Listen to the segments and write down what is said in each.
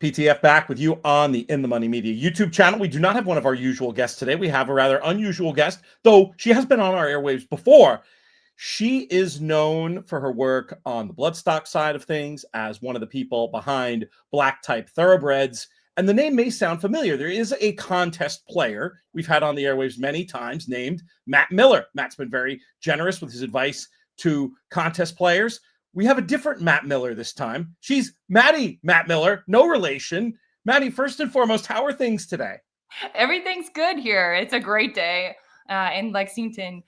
PTF back with you on the In the Money Media YouTube channel. We do not have one of our usual guests today. We have a rather unusual guest, though she has been on our airwaves before. She is known for her work on the bloodstock side of things as one of the people behind Black Type Thoroughbreds. And the name may sound familiar. There is a contest player we've had on the airwaves many times named Mattmiller. Matt's been very generous with his advice to contest players. We have a different Mattmiller this time. She's Maddie Mattmiller, no relation. Maddie, first and foremost, how are things today? Everything's good here. It's a great day in Lexington.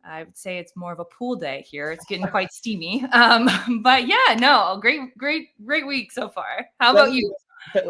I would say it's more of a pool day here. It's getting quite steamy. But yeah, no, great week so far. How about you?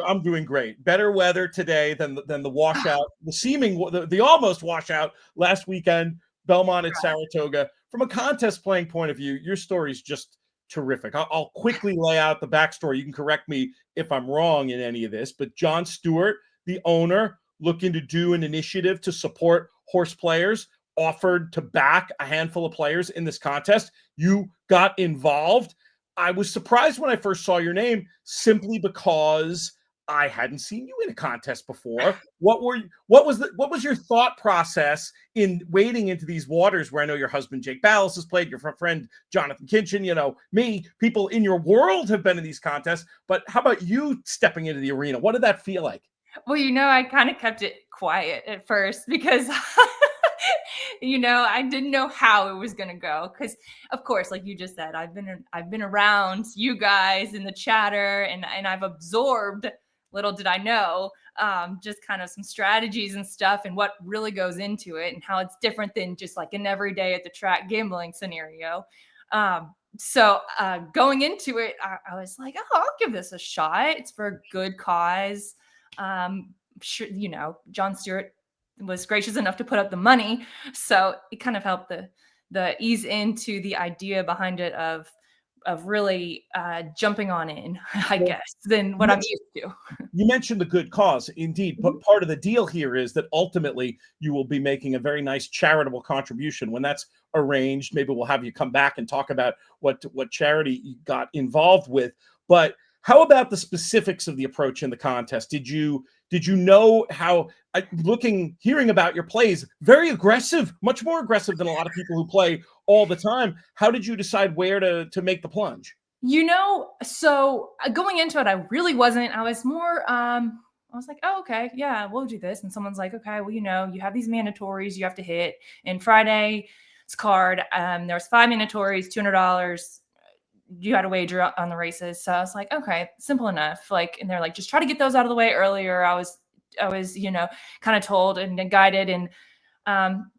I'm doing great. Better weather today than the washout, the almost washout last weekend, Belmont at Saratoga. From a contest playing point of view, your story's just terrific. I'll quickly lay out the backstory. You can correct me if I'm wrong in any of this, but John Stewart, the owner, looking to do an initiative to support horse players, offered to back a handful of players in this contest. You got involved. I was surprised when I first saw your name simply because I hadn't seen you in a contest before. What was your thought process in wading into these waters where I know your husband Jake Ballas has played, your friend Jonathan Kinchin, me, people in your world have been in these contests, but how about you stepping into the arena? What did that feel like? Well, I kind of kept it quiet at first because I didn't know how it was going to go because, of course, like you just said, I've been around you guys in the chatter and I've absorbed, little did I know, just kind of some strategies and stuff and what really goes into it and how it's different than just like an everyday at the track gambling scenario. So going into it, I was like, oh, I'll give this a shot. It's for a good cause. Sure, John Stewart was gracious enough to put up the money, so it kind of helped the ease into the idea behind it of really jumping on in, I guess, than what I'm used to. You mentioned the good cause, indeed, but part of the deal here is that ultimately you will be making a very nice charitable contribution. When that's arranged, maybe we'll have you come back and talk about what charity you got involved with. But how about the specifics of the approach in the contest? Did you know how, hearing about your plays, very aggressive, much more aggressive than a lot of people who play all the time. How did you decide where to make the plunge? So going into it, I really wasn't. I was more, I was like, oh, okay, yeah, we'll do this. And someone's like, okay, well, you have these mandatories you have to hit. And Friday's card, there was 5 mandatories, $200. You had to wager on the races. So I was like, okay, simple enough. And they're like, just try to get those out of the way earlier. I was, kind of told and guided. And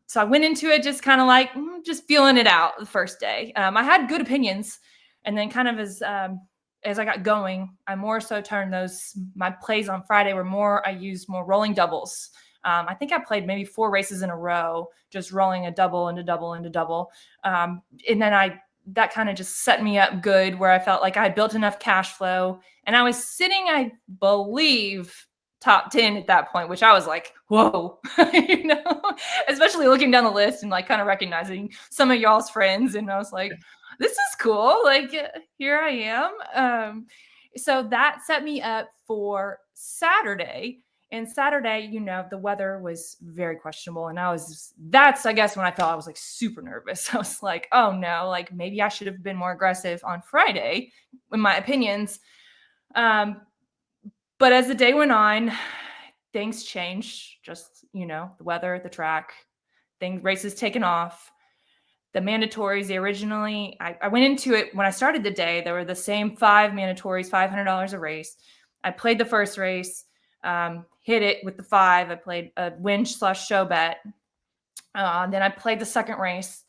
so I went into it just kind of like, just feeling it out the first day. I had good opinions. And then kind of as I got going, I more so turned my plays on Friday I used more rolling doubles. I think I played maybe 4 races in a row, just rolling a double into double into double. And then that kind of just set me up good where I felt like I had built enough cash flow and I was sitting, I believe, top 10 at that point, which I was like, whoa, especially looking down the list and like kind of recognizing some of y'all's friends. And I was like, this is cool. Like, here I am. So that set me up for Saturday. And Saturday, the weather was very questionable. And that's, I guess, when I felt I was like super nervous. I was like, oh no, like maybe I should have been more aggressive on Friday in my opinions. But as the day went on, things changed. Just, the weather, the track, races taken off. The mandatories, originally, I went into it when I started the day. There were the same 5 mandatories, $500 a race. I played the first race. Hit it with the 5. I played a win/show bet. Then I played the second race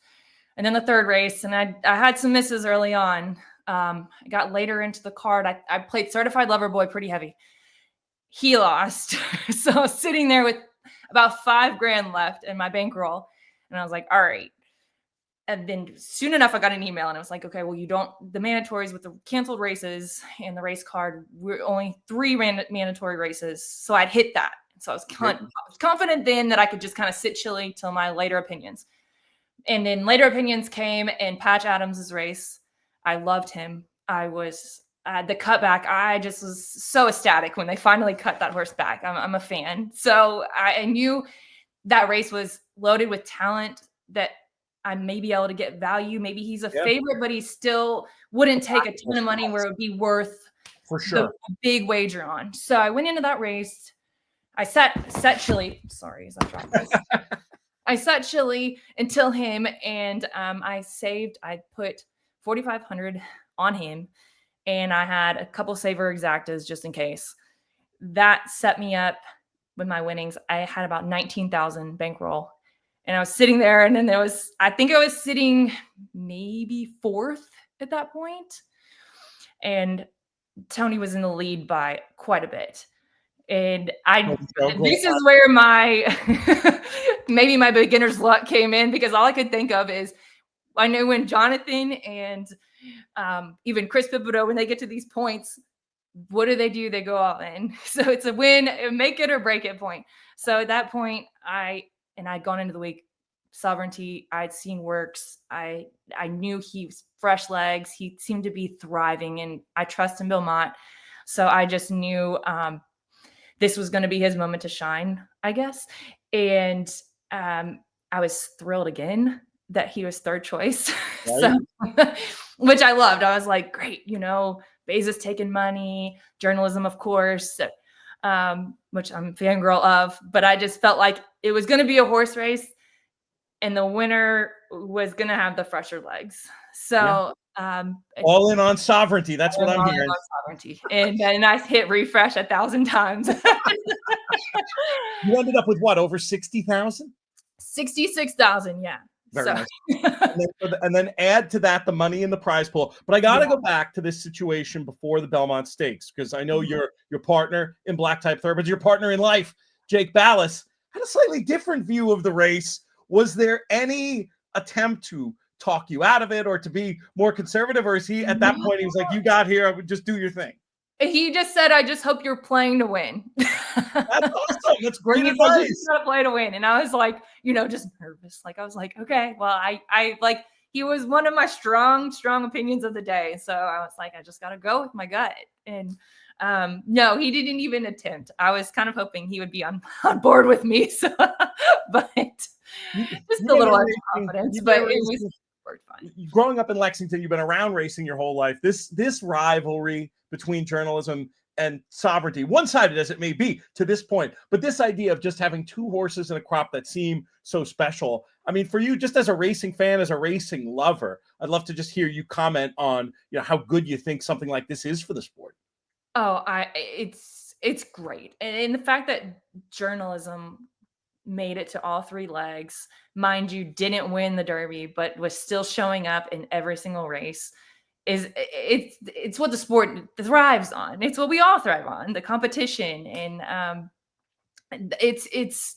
and then the third race. And I had some misses early on. I got later into the card. I played Certified Lover Boy pretty heavy. He lost. So I was sitting there with about $5,000 left in my bankroll. And I was like, all right. And then soon enough, I got an email and I was like, okay, well, the mandatories with the canceled races and the race card, we're only 3 mandatory races. So I'd hit that. So I was confident then that I could just kind of sit chilly till my later opinions. And then later opinions came and Patch Adams's race. I loved him. I was the cutback, I just was so ecstatic when they finally cut that horse back. I'm a fan. So I knew that race was loaded with talent that I may be able to get value. Maybe he's a favorite, but he still wouldn't take a ton of money where it would be worth for sure the big wager on. So I went into that race. I sat chilly. Sorry, as I dropped this. I sat chilly until him, and I put 4,500 on him, and I had a couple saver exactas just in case. That set me up with my winnings. I had about 19,000 bankroll, and I was sitting there, and then I think I was sitting maybe fourth at that point, and Tony was in the lead by quite a bit. And this is where my maybe my beginner's luck came in, because all I could think of is I know when Jonathan and even Chris Pipito, when they get to these points, what do? They go all in. So it's a win, make it or break it point. So at that point, I'd gone into the week Sovereignty. I'd seen works. I knew he was fresh legs. He seemed to be thriving, and I trust in Belmont. So I just knew this was going to be his moment to shine, I guess. And I was thrilled again that he was third choice. Right. So, which I loved. I was like, great, Bezos taking money, journalism, of course, which I'm fangirl of. But I just felt like it was going to be a horse race, and the winner was going to have the fresher legs. So all in on Sovereignty. That's what I'm hearing. Sovereignty. And then I hit refresh 1,000 times. You ended up with what, over 60,000? 66,000, yeah. Very nice. and then add to that the money in the prize pool. But I got to go back to this situation before the Belmont Stakes, because I know your partner in black type thoroughbreds, your partner in life, Jake Ballas, had a slightly different view of the race. Was there any attempt to talk you out of it or to be more conservative, or is he at that point he was like, you got here, I would just do your thing? He just said, I just hope you're playing to win. That's awesome. That's great advice. You gotta play to win. And I was like, just nervous. Like, I was like, okay, well, I like, he was one of my strong opinions of the day. So I was like, I just gotta go with my gut. And no, he didn't even attempt. I was kind of hoping he would be on board with me. So, but just a little extra confidence, but it was fun. Growing up in Lexington, you've been around racing your whole life. This rivalry between journalism and Sovereignty, one-sided as it may be to this point, but this idea of just having two horses in a crop that seem so special. I mean, for you, just as a racing fan, as a racing lover, I'd love to just hear you comment on, how good you think something like this is for the sport. Oh, it's great. And the fact that journalism made it to all three legs, mind you, didn't win the Derby, but was still showing up in every single race, it's what the sport thrives on. It's what we all thrive on, the competition. And it's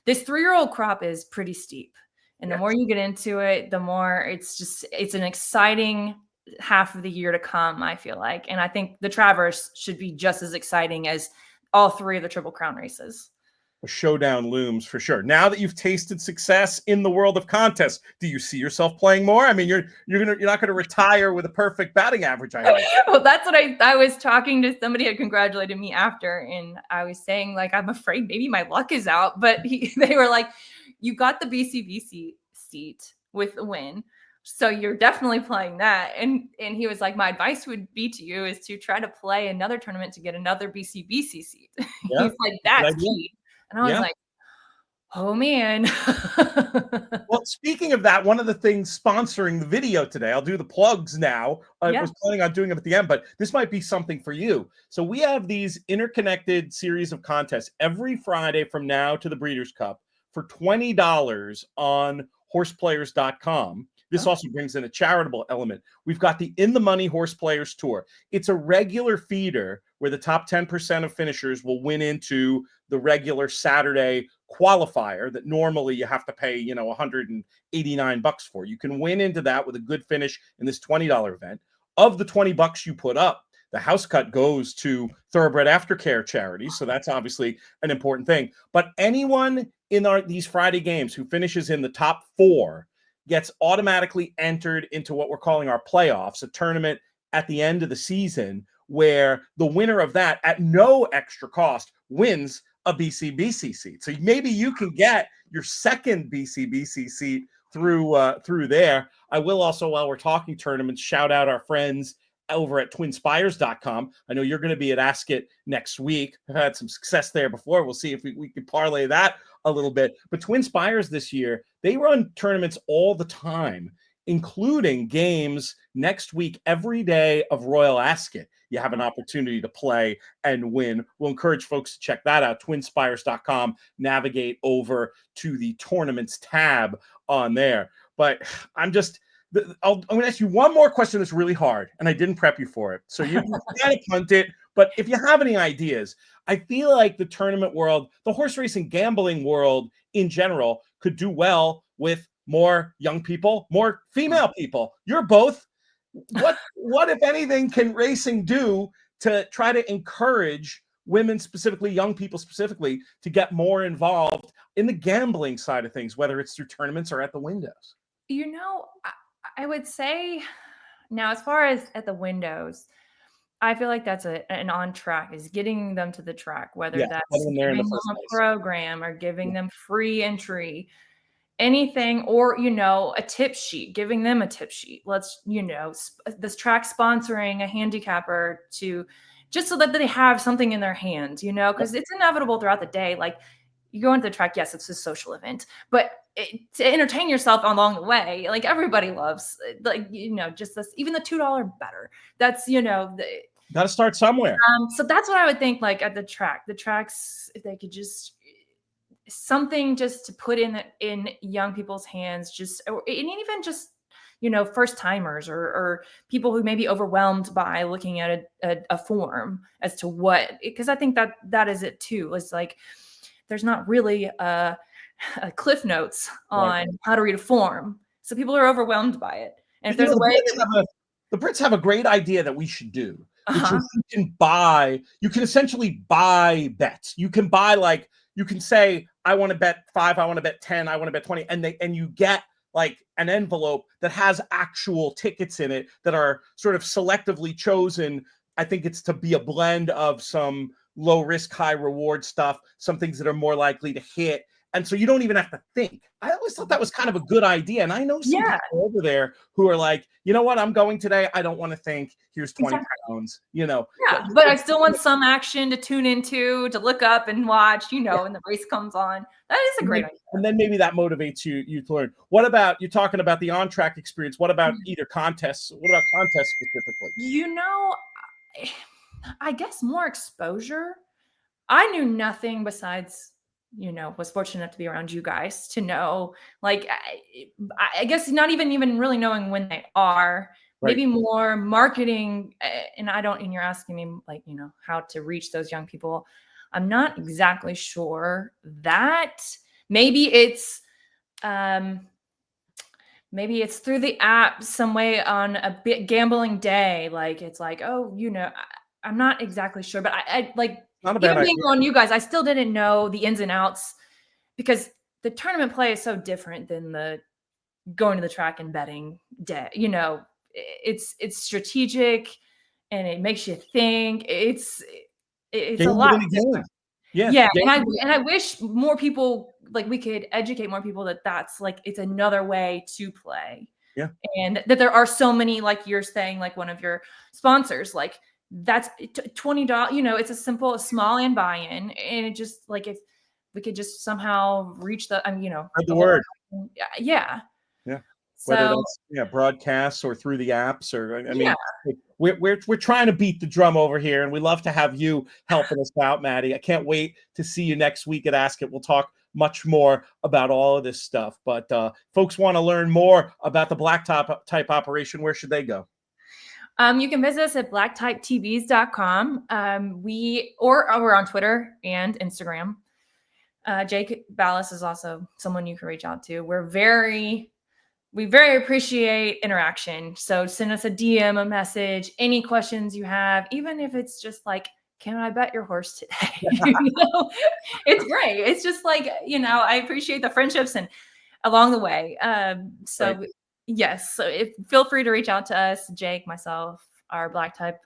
this 3-year-old crop is pretty steep. And the more you get into it, the more it's an exciting half of the year to come, I feel like. And I think the Traverse should be just as exciting as all three of the Triple Crown races. A showdown looms for sure. Now that you've tasted success in the world of contests, do you see yourself playing more? I mean, you're not gonna retire with a perfect batting average, I hope. Well, that's what I was talking to somebody who congratulated me after, and I was saying, like, I'm afraid maybe my luck is out, but they were like, you got the BCBC seat with the win, so you're definitely playing that. And he was like, my advice would be to you is to try to play another tournament to get another BCBC seat. Yeah, he's like, that's key. And I was like, oh, man. Well, speaking of that, one of the things sponsoring the video today, I'll do the plugs now. I was planning on doing them at the end, but this might be something for you. So we have these interconnected series of contests every Friday from now to the Breeders' Cup for $20 on horseplayers.com. This also brings in a charitable element. We've got the In the Money Horse Players Tour. It's a regular feeder where the top 10% of finishers will win into the regular Saturday qualifier that normally you have to pay, $189 for. You can win into that with a good finish in this $20 event. Of the $20 you put up, the house cut goes to Thoroughbred Aftercare charities. So that's obviously an important thing. But anyone in these Friday games who finishes in the top 4 gets automatically entered into what we're calling our playoffs, a tournament at the end of the season where the winner of that at no extra cost wins a BCBC seat. So maybe you can get your second BCBC seat through there. I will also, while we're talking tournaments, shout out our friends over at twinspires.com. I know you're going to be at Ask It next week. I've had some success there before. We'll see if we can parlay that a little bit. But Twin Spires this year, they run tournaments all the time, including games next week, every day of Royal Ask It. You have an opportunity to play and win. We'll encourage folks to check that out, twinspires.com. Navigate over to the tournaments tab on there. But I'm going to ask you one more question that's really hard, and I didn't prep you for it. So you kind of punt it, but if you have any ideas, I feel like the tournament world, the horse racing gambling world in general, could do well with more young people, more female people. You're both. What if anything can racing do to try to encourage women, specifically young people specifically, to get more involved in the gambling side of things, whether it's through tournaments or at the windows? I would say now, as far as at the windows, I feel like that's an on track is getting them to the track, whether that's giving them a program or giving them free entry, anything, or, a tip sheet, giving them a tip sheet. Let's, this track sponsoring a handicapper just so that they have something in their hands, because it's inevitable throughout the day. Like, you go into the track, yes, it's a social event, but to entertain yourself along the way, like everybody loves, just this, even the $2 better. That's, got to start somewhere. So that's what I would think, like at the tracks, if they could just something just to put in young people's hands, and even just, first timers or people who may be overwhelmed by looking at a form as to what, because I think that is it too. It's like, there's not really a cliff notes on how to read a form. So people are overwhelmed by it. And if there's a way the Brits have a great idea that we should do, which is you can essentially buy bets. You can buy, you can say, I want to bet 5, I want to bet 10, I want to bet 20. And you get like an envelope that has actual tickets in it that are sort of selectively chosen. I think it's to be a blend of some low risk, high reward stuff, some things that are more likely to hit. And so you don't even have to think. I always thought that was kind of a good idea. And I know some people over there who are like, you know what, I'm going today. I don't want to think. Here's 20 pounds, Yeah, but I still want some action to tune into, to look up and watch, and the race comes on. That is a great idea. And then maybe that motivates you to learn. What about, you're talking about the on-track experience. What about either contests? What about contests specifically? I guess more exposure. I knew nothing besides, was fortunate enough to be around you guys to know, like, I guess not even really knowing when they are, maybe more marketing. And you're asking me, like, how to reach those young people. I'm not exactly sure that maybe it's through the app some way on a bit gambling day. Like, it's like, I'm not exactly sure, but I like, even being on you guys, I still didn't know the ins and outs, because the tournament play is so different than the going to the track and betting day. It's strategic and it makes you think. It's a lot. Yeah. And I wish more people, like, we could educate more people that's like, it's another way to play. Yeah. And that there are so many, like you're saying, like one of your sponsors, like, that's $20, it's a small and buy-in. And it just, like, if we could just somehow reach the word. Yeah. Whether that's broadcasts or through the apps, or we're trying to beat the drum over here, and we love to have you helping us out, Maddie. I can't wait to see you next week at Ask It. We'll talk much more about all of this stuff. But folks want to learn more about the black type operation. Where should they go? You can visit us at blacktypetvs.com. We're on Twitter and Instagram. Jake Ballas is also someone you can reach out to. We very appreciate interaction. So send us a DM, a message, any questions you have, even if it's just like, can I bet your horse today? It's great. It's just like, I appreciate the friendships and along the way. Yes. So feel free to reach out to us, Jake, myself, our black type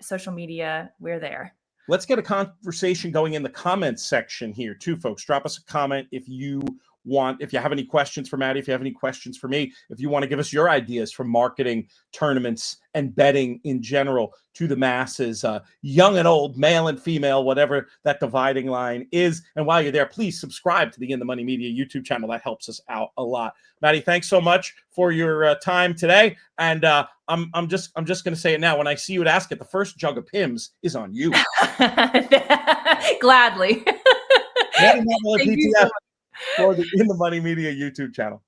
social media, we're there. Let's get a conversation going in the comments section here too, folks. Drop us a comment if you have any questions for Maddie, if you have any questions for me, if you want to give us your ideas for marketing tournaments and betting in general to the masses, young and old, male and female, whatever that dividing line is. And while you're there, please subscribe to the In the Money Media YouTube channel. That helps us out a lot. Maddie, thanks so much for your time today. And I'm just going to say it now. When I see you at Ask It, the first jug of Pimm's is on you. Gladly. Maddie Mattmiller, PTF, for the In the Money Media YouTube channel.